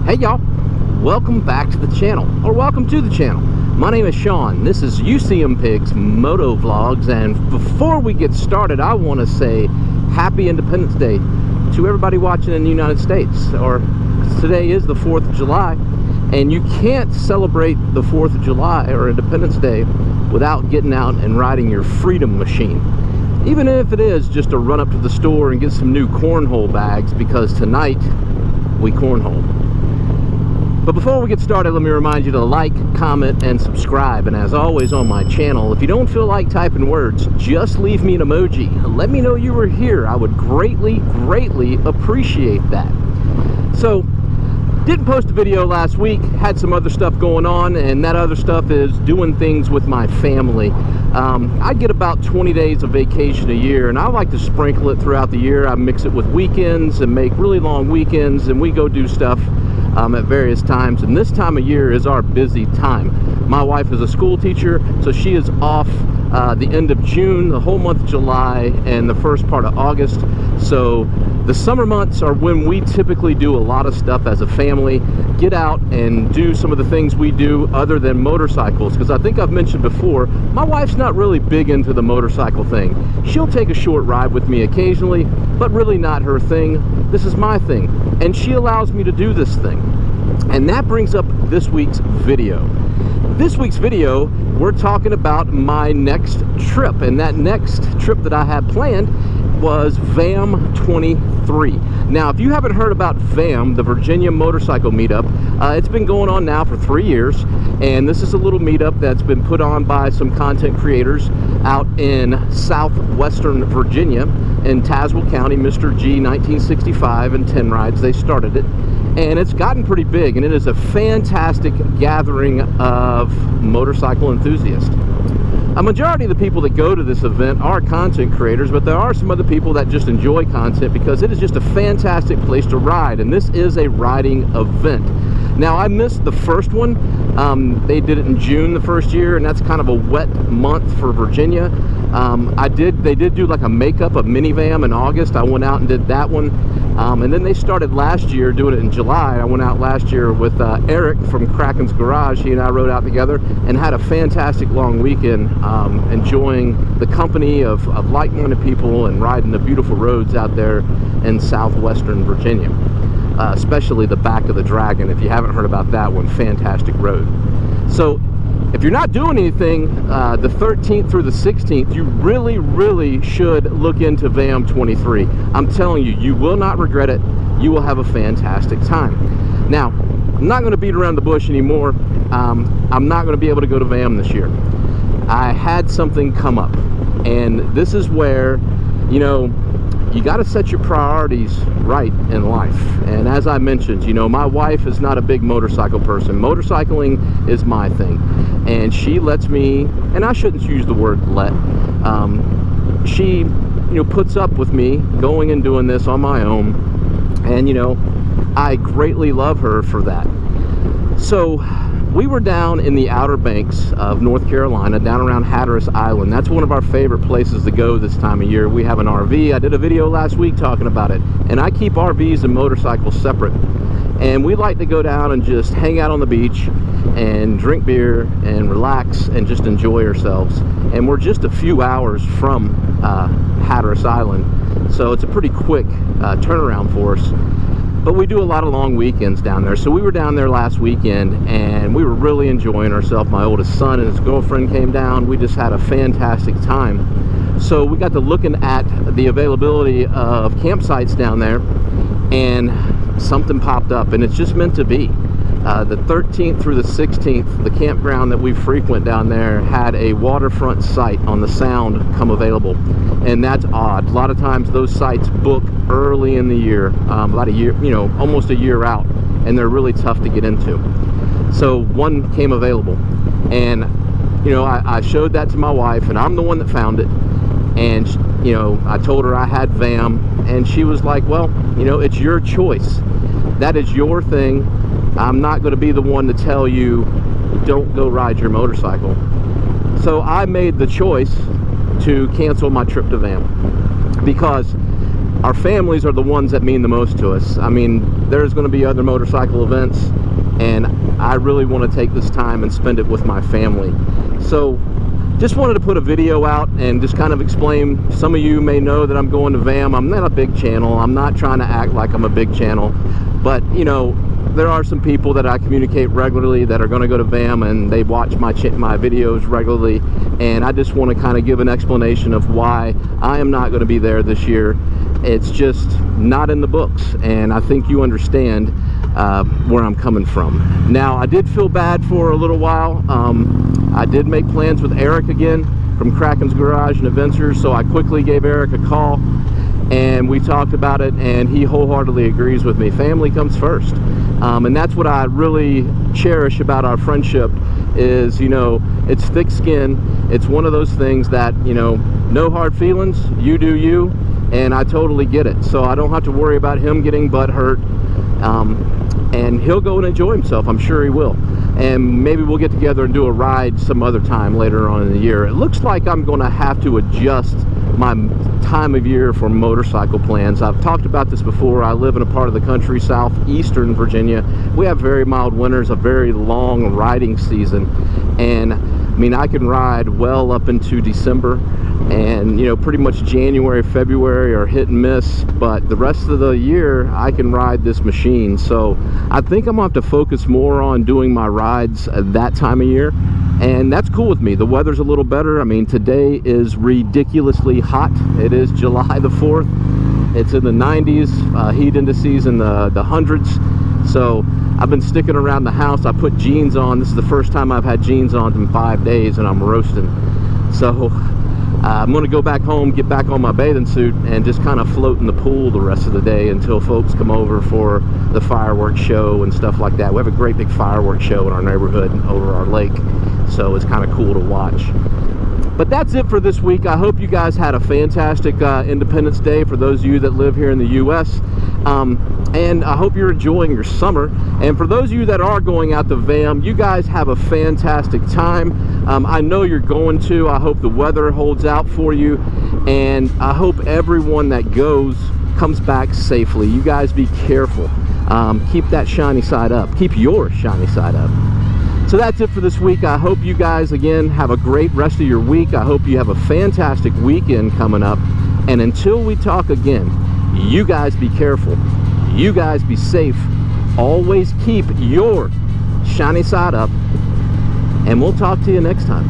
Hey y'all, welcome back to the channel, or welcome to the channel. My name is Sean. This is UCM Pigs Moto Vlogs, and before we get started, I want to say Happy Independence Day to everybody watching in the United States. Or today is the 4th of July, and you can't celebrate the 4th of July or Independence Day without getting out and riding your freedom machine. Even if it is just to run up to the store and get some new cornhole bags, because tonight we cornhole. But before we get started, let me remind you to like, comment, and subscribe. And as always on my channel, if you don't feel like typing words, just leave me an emoji. Let me know you were here. I would greatly appreciate that. So, didn't post a video last week, had some other stuff going on, and that other stuff is doing things with my family. I get about 20 days of vacation a year, and I like to sprinkle it throughout the year. I mix it with weekends and make really long weekends, and we go do stuff at various times. And this time of year is our busy time. My wife is a school teacher, so she is off the end of June, the whole month of July, and the first part of August. So the summer months are when we typically do a lot of stuff as a family, get out and do some of the things we do other than motorcycles. Because I think I've mentioned before, my wife's not really big into the motorcycle thing. She'll take a short ride with me occasionally, but really not her thing. This is my thing, and she allows me to do this thing. And that brings up this week's video. This week's video, we're talking about my next trip, and that next trip that I had planned was VAMM 23. Now, if you haven't heard about VAMM, the Virginia Motorcycle Meetup, it's been going on now for 3 years, and this is a little meetup that's been put on by some content creators out in southwestern Virginia in Tazwell County. Mr. G 1965 and 10 Rides, they started it, and it's gotten pretty big, and it is a fantastic gathering of motorcycle enthusiasts. A majority of the people that go to this event are content creators, but there are some other people that just enjoy content because it is just a fantastic place to ride, and this is a riding event. Now, I missed the first one. They did it in June the first year, and that's kind of a wet month for Virginia. They did do like a makeup of mini VAMM in August. I went out and did that one. And then they started last year doing it in July. I went out last year with Eric from Kraken's Garage. He and I rode out together and had a fantastic long weekend, enjoying the company of like-minded people and riding the beautiful roads out there in southwestern Virginia. Especially the back of the Dragon. If you haven't heard about that one, fantastic road. So if you're not doing anything the 13th through the 16th, you really should look into VAMM 23. I'm telling you, you will not regret it. You will have a fantastic time. Now, I'm not going to beat around the bush anymore. I'm not going to be able to go to VAMM this year. I had something come up, and this is where, you know, you got to set your priorities right in life. And as I mentioned, you know, my wife is not a big motorcycle person. Motorcycling is my thing, and she lets me, and I shouldn't use the word let, she, you know, puts up with me going and doing this on my own, and, you know, I greatly love her for that. So we were down in the Outer Banks of North Carolina, down around Hatteras Island. That's one of our favorite places to go this time of year. We have an RV. I did a video last week talking about it, and I keep RVs and motorcycles separate. And we like to go down and just hang out on the beach and drink beer and relax and just enjoy ourselves. And we're just a few hours from Hatteras Island, so it's a pretty quick turnaround for us. But we do a lot of long weekends down there. So we were down there last weekend, and we were really enjoying ourselves. My oldest son and his girlfriend came down. We just had a fantastic time. So we got to looking at the availability of campsites down there, and something popped up, and it's just meant to be. The 13th through the 16th, the campground that we frequent down there had a waterfront site on the Sound come available, and that's odd. A lot of times those sites book early in the year, about a year, you know, almost a year out, and they're really tough to get into. So one came available, and you know, I showed that to my wife, and I'm the one that found it. And you know, I told her I had VAMM, and she was like, well, you know, it's your choice. That is your thing. I'm not going to be the one to tell you don't go ride your motorcycle. So I made the choice to cancel my trip to VAMM, because our families are the ones that mean the most to us. I mean, there's going to be other motorcycle events, and I really want to take this time and spend it with my family. So just wanted to put a video out and just kind of explain. Some of you may know that I'm going to VAMM. I'm not a big channel. I'm not trying to act like I'm a big channel, but you know, there are some people that I communicate regularly that are going to go to VAMM, and they watch my videos regularly, and I just want to kind of give an explanation of why I am not going to be there this year. It's just not in the books, and I think you understand where I'm coming from. Now, I did feel bad for a little while. I did make plans with Eric again from Kraken's Garage and Adventures, so I quickly gave Eric a call, and we talked about it, and he wholeheartedly agrees with me. Family comes first, and that's what I really cherish about our friendship is, you know, it's thick skin. It's one of those things that, you know, no hard feelings, you do you, and I totally get it. So I don't have to worry about him getting butt hurt, and he'll go and enjoy himself. I'm sure he will. And maybe we'll get together and do a ride some other time later on in the year. It looks like I'm going to have to adjust my time of year for motorcycle plans. I've talked about this before. I live in a part of the country, southeastern Virginia. We have very mild winters, a very long riding season, and I mean, I can ride well up into December, and you know, pretty much January, February are hit and miss, but the rest of the year I can ride this machine. So I think I'm gonna have to focus more on doing my rides that time of year, and that's cool with me. The weather's a little better. I mean, today is ridiculously hot. It is July the 4th. It's in the 90s, heat indices in the hundreds. So I've been sticking around the house. I put jeans on. This is the first time I've had jeans on in 5 days, and I'm roasting. So I'm going to go back home, get back on my bathing suit, and just kind of float in the pool the rest of the day until folks come over for the fireworks show and stuff like that. We have a great big fireworks show in our neighborhood over our lake, so it's kind of cool to watch. But that's it for this week. I hope you guys had a fantastic Independence Day for those of you that live here in the U.S. And I hope you're enjoying your summer. And for those of you that are going out to VAMM, you guys have a fantastic time. I know you're going to. I hope the weather holds out for you. And I hope everyone that goes comes back safely. You guys be careful. Keep that shiny side up. Keep your shiny side up. So that's it for this week. I hope you guys, again, have a great rest of your week. I hope you have a fantastic weekend coming up. And until we talk again, you guys be careful. You guys be safe. Always keep your shiny side up. And we'll talk to you next time.